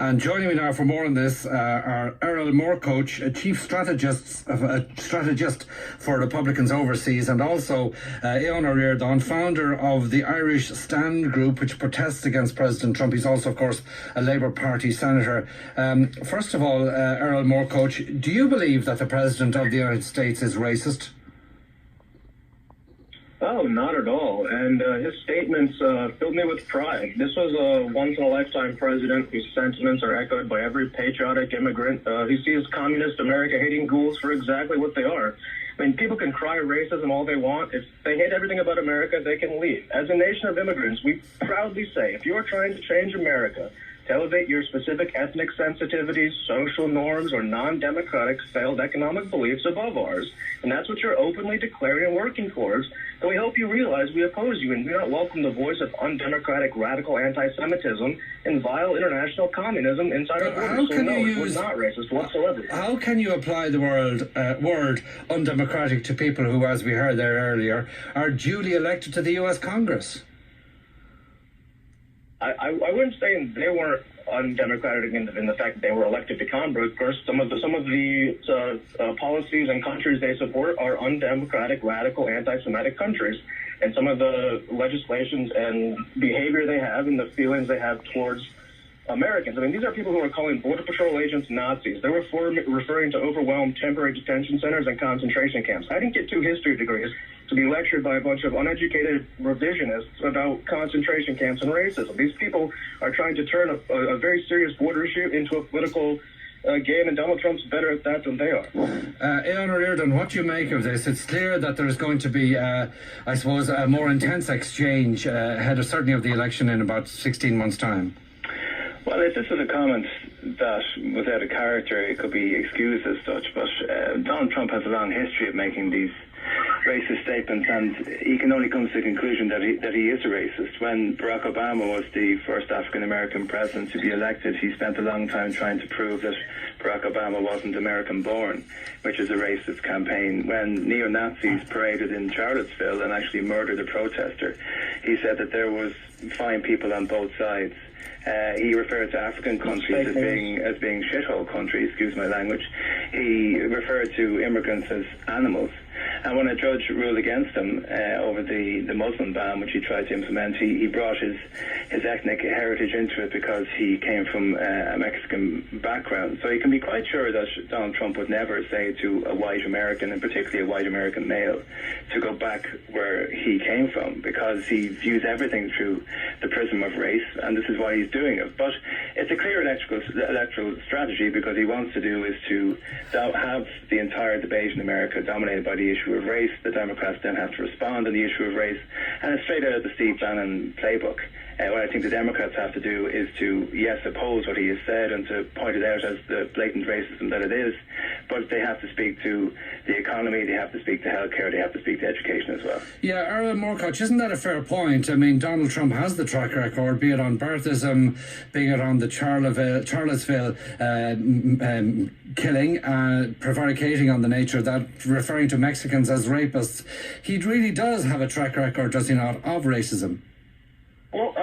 And joining me now for more on this are Erol Morkoc, a chief strategist for Republicans overseas, and also Aodhan, founder of the Irish Stand Group, which protests against President Trump. He's also, of course, a Labour Party senator. First of all, Erol Morkoc, do you believe that the President of the United States is racist? Oh, not at all. And his statements filled me with pride. This was a once-in-a-lifetime president whose sentiments are echoed by every patriotic immigrant who sees communist America-hating ghouls for exactly what they are. I mean, people can cry racism all they want. If they hate everything about America, they can leave. As a nation of immigrants, we proudly say, if you are trying to change America, to elevate your specific ethnic sensitivities, social norms, or non-democratic failed economic beliefs above ours, and that's what you're openly declaring and working towards, then we hope you realize we oppose you and do not welcome the voice of undemocratic radical anti-Semitism and vile international communism inside our borders. So no, we're not racist whatsoever. How can you apply the word undemocratic to people who, as we heard there earlier, are duly elected to the US Congress? I wouldn't say they weren't undemocratic in the fact that they were elected to Congress. Of course, some of the policies and countries they support are undemocratic, radical, anti-Semitic countries, and some of the legislations and behavior they have and the feelings they have towards Americans. I mean, these are people who are calling Border Patrol agents Nazis. They were referring to overwhelmed temporary detention centers and concentration camps. I didn't get 2 history degrees to be lectured by a bunch of uneducated revisionists about concentration camps and racism. These people are trying to turn a very serious border issue into a political game, and Donald Trump's better at that than they are. Aodhan, what do you make of this? It's clear that there's going to be, I suppose, a more intense exchange ahead of certainly of the election in about 16 months' time. Well, if this is a comment that was out of character, it could be excused as such, but Donald Trump has a long history of making these racist statements, and he can only come to the conclusion that he is a racist. When Barack Obama was the first African-American president to be elected, he spent a long time trying to prove that Barack Obama wasn't American-born, which is a racist campaign. When neo-Nazis paraded in Charlottesville and actually murdered a protester, he said that there was fine people on both sides. He referred to African countries as being shithole countries, excuse my language. He referred to immigrants as animals. And when a judge ruled against him over the Muslim ban, which he tried to implement, he brought his ethnic heritage into it because he came from a Mexican background. So you can be quite sure that Donald Trump would never say to a white American, and particularly a white American male, to go back where he came from, because he views everything through the prism of race, and this is why he's doing it. But it's a clear electoral strategy, because he wants to do is to have the entire debate in America dominated by the issue of race. The Democrats then have to respond on the issue of race, and it's straight out of the Steve Bannon playbook. What I think the Democrats have to do is to, yes, oppose what he has said and to point it out as the blatant racism that it is, but they have to speak to the economy, they have to speak to healthcare, they have to speak to education as well. Yeah, Erol Morkoc, isn't that a fair point? I mean, Donald Trump has the track record, be it on birthism, be it on the Charlottesville killing, prevaricating on the nature of that, referring to Mexicans as rapists. He really does have a track record, does he not, of racism? Well,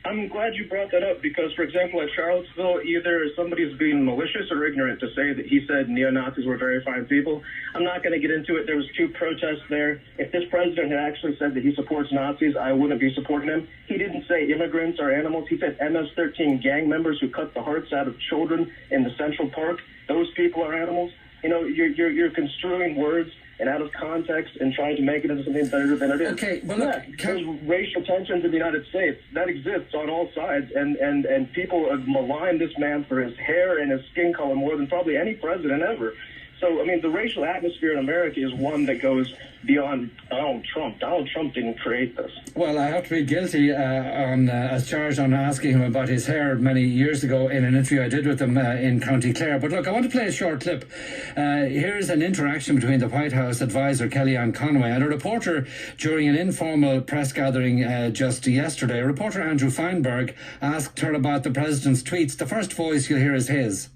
I'm glad you brought that up, because, for example, at Charlottesville, either somebody's being malicious or ignorant to say that he said neo-Nazis were very fine people. I'm not going to get into it. There was 2 protests there. If this president had actually said that he supports Nazis, I wouldn't be supporting him. He didn't say immigrants are animals. He said MS-13 gang members who cut the hearts out of children in the Central Park. Those people are animals. You know, you're construing words and out of context and trying to make it into something better than it is. Okay, well, look, there's racial tensions in the United States. That exists on all sides, and people malign this man for his hair and his skin color more than probably any president ever. So, I mean, the racial atmosphere in America is one that goes beyond Donald Trump. Donald Trump didn't create this. Well, I have to be guilty as charged on asking him about his hair many years ago in an interview I did with him in County Clare. But look, I want to play a short clip. Here's an interaction between the White House advisor Kellyanne Conway and a reporter during an informal press gathering just yesterday. Reporter Andrew Feinberg asked her about the president's tweets. The first voice you'll hear is his.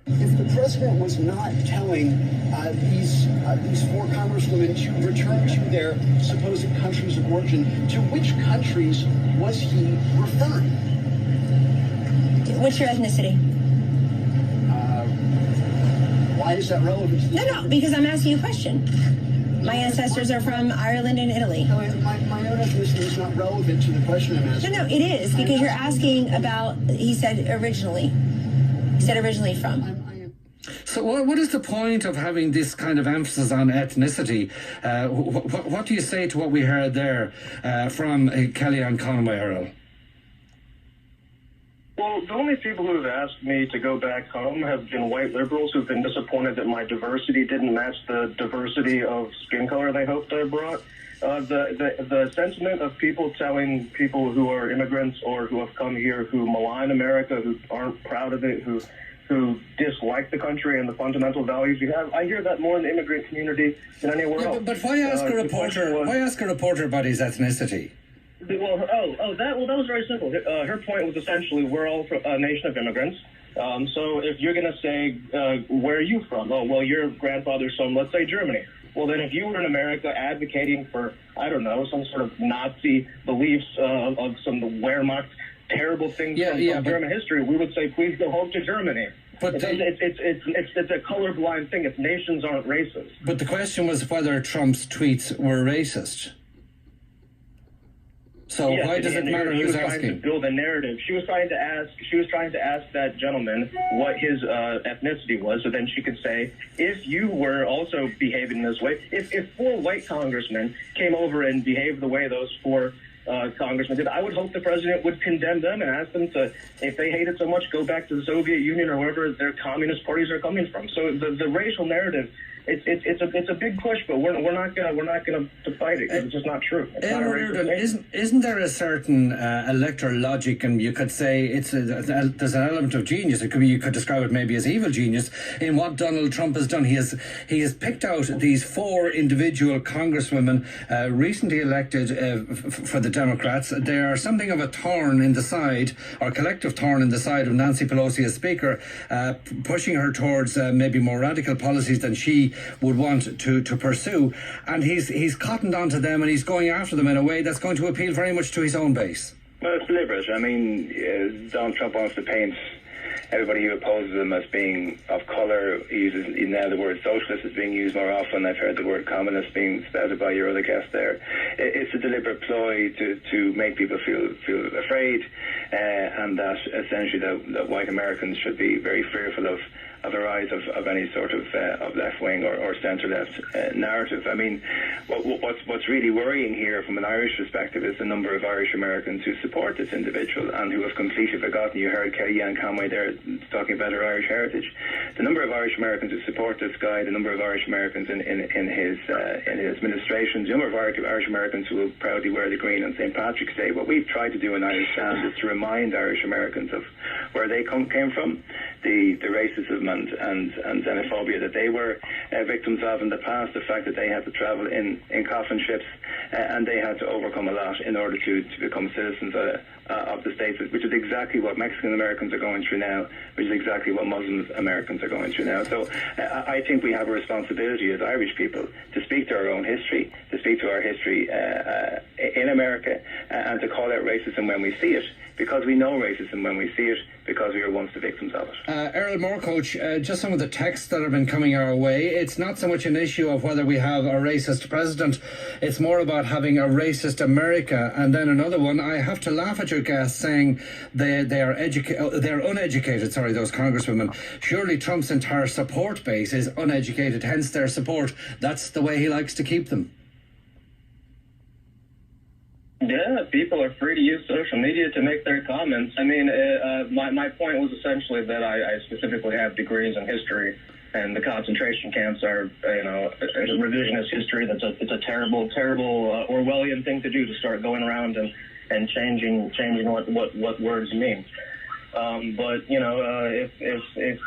If the president was not telling these 4 congresswomen to return to their supposed countries of origin, to which countries was he referring? What's your ethnicity? Why is that relevant to this? No, because I'm asking you a question. My ancestors are from Ireland and Italy. No, my own ethnicity is not relevant to the question I'm asking. No, it is, because you're asking about, he said originally from. So what is the point of having this kind of emphasis on ethnicity? What do you say to what we heard there from Kellyanne Conway, Errol? Well, the only people who have asked me to go back home have been white liberals who've been disappointed that my diversity didn't match the diversity of skin color they hoped I brought. The sentiment of people telling people who are immigrants or who have come here who malign America, who aren't proud of it, who dislike the country and the fundamental values we have, I hear that more in the immigrant community than anywhere else. But why ask a reporter? Why ask a reporter about his ethnicity? Well, that was very simple. Her point was essentially we're all a nation of immigrants. So if you're going to say, where are you from? Oh, well, your grandfather's from, let's say, Germany. Well, then if you were in America advocating for, I don't know, some sort of Nazi beliefs of some Wehrmacht, terrible things from German history, we would say, please go home to Germany. But it's a colorblind thing. It's nations aren't racist. But the question was whether Trump's tweets were racist. So yes, why does it matter who's asking? She was trying to build a narrative. She was trying to ask that gentleman what his ethnicity was, so then she could say, if you were also behaving this way, if 4 white congressmen came over and behaved the way those 4 congressmen did, I would hope the president would condemn them and ask them to, if they hate it so much, go back to the Soviet Union or wherever their communist parties are coming from. So the racial narrative, it's a big push, but we're not gonna fight it. It's just not true. Isn't there a certain electoral logic, and you could say there's an element of genius. It could be, you could describe it maybe as evil genius in what Donald Trump has done. He has picked out these 4 individual congresswomen recently elected for the Democrats. They are something of a thorn in the side, or collective thorn in the side of Nancy Pelosi as Speaker, pushing her towards maybe more radical policies than she would want to pursue, and he's cottoned onto them, and he's going after them in a way that's going to appeal very much to his own base. Well, it's deliberate. I mean, Donald Trump wants to paint everybody who opposes him as being of colour. He uses now the word socialist is being used more often. I've heard the word communist being spouted by your other guest there. It's a deliberate ploy to make people feel afraid, and that essentially that white Americans should be very fearful of the rise of any sort of left-wing or centre-left narrative. I mean, what's really worrying here from an Irish perspective is the number of Irish Americans who support this individual and who have completely forgotten. You heard Kellyanne Conway there talking about her Irish heritage. The number of Irish Americans who support this guy, the number of Irish Americans in his administration, the number of Irish Americans who will proudly wear the green on St. Patrick's Day. What we've tried to do in Irish Stand is to remind Irish Americans of where they came from, the racism and xenophobia that they were victims of in the past, the fact that they had to travel in coffin ships and they had to overcome a lot in order to become citizens of the States, which is exactly what Mexican Americans are going through now, which is exactly what Muslim Americans are going through now. So I think we have a responsibility as Irish people to speak to our own history, to speak to our history in America, and to call out racism when we see it, because we know racism when we see it, because we were once the victims of it. Erol Morkoc, just some of the texts that have been coming our way, it's not so much an issue of whether we have a racist president, it's more about having a racist America. And then another one, I have to laugh at your guests saying they're uneducated, those congresswomen. Surely Trump's entire support base is uneducated, hence their support. That's the way he likes to keep them. Yeah, people are free to use social media to make their comments. I mean, my point was essentially that I specifically have degrees in history, and the concentration camps are, revisionist history. It's a terrible Orwellian thing to do, to start going around and changing what words mean. But if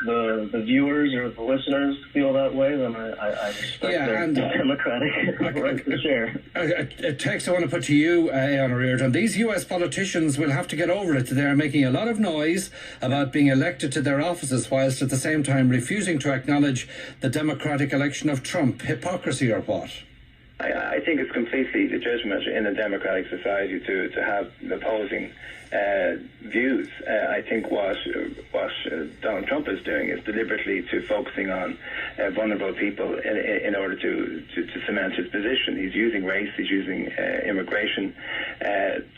the viewers or the listeners feel that way, then I respect their democratic right to share. A text I want to put to you, Aodhan. These US politicians will have to get over it. They're making a lot of noise about being elected to their offices, whilst at the same time refusing to acknowledge the democratic election of Trump. Hypocrisy or what? I think it's completely legitimate in a democratic society to have opposing views. I think what Donald Trump is doing is deliberately to focusing on vulnerable people in order to cement his position. He's using race, he's using immigration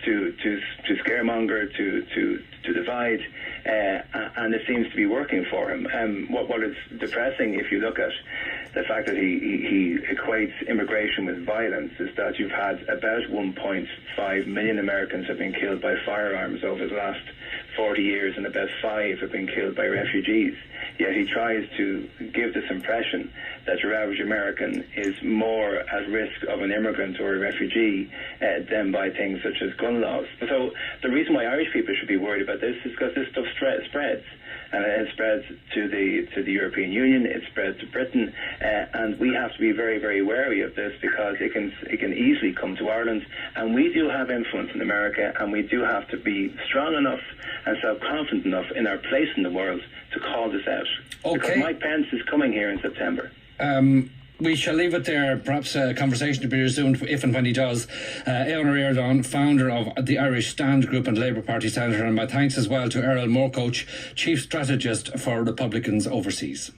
to scaremonger, to divide, and it seems to be working for him. What is depressing, if you look at the fact that he equates immigration with violence, is that you've had about 1.5 million Americans have been killed by firearms over the last 40 years, and about 5 have been killed by refugees. Yet he tries to give this impression that your average American is more at risk of an immigrant or a refugee than by things such as gun laws. So the reason why Irish people should be worried about this is because this stuff spreads. And it spreads to the European Union, it spreads to Britain, and we have to be very, very wary of this, because it can easily come to Ireland, and we do have influence in America, and we do have to be strong enough and self-confident enough in our place in the world to call this out. Okay. Because Mike Pence is coming here in September. We shall leave it there. Perhaps a conversation to be resumed if and when he does. Aodhan, founder of the Irish Stand Group and Labour Party Senator, and my thanks as well to Erol Morkoc, Chief Strategist for Republicans overseas.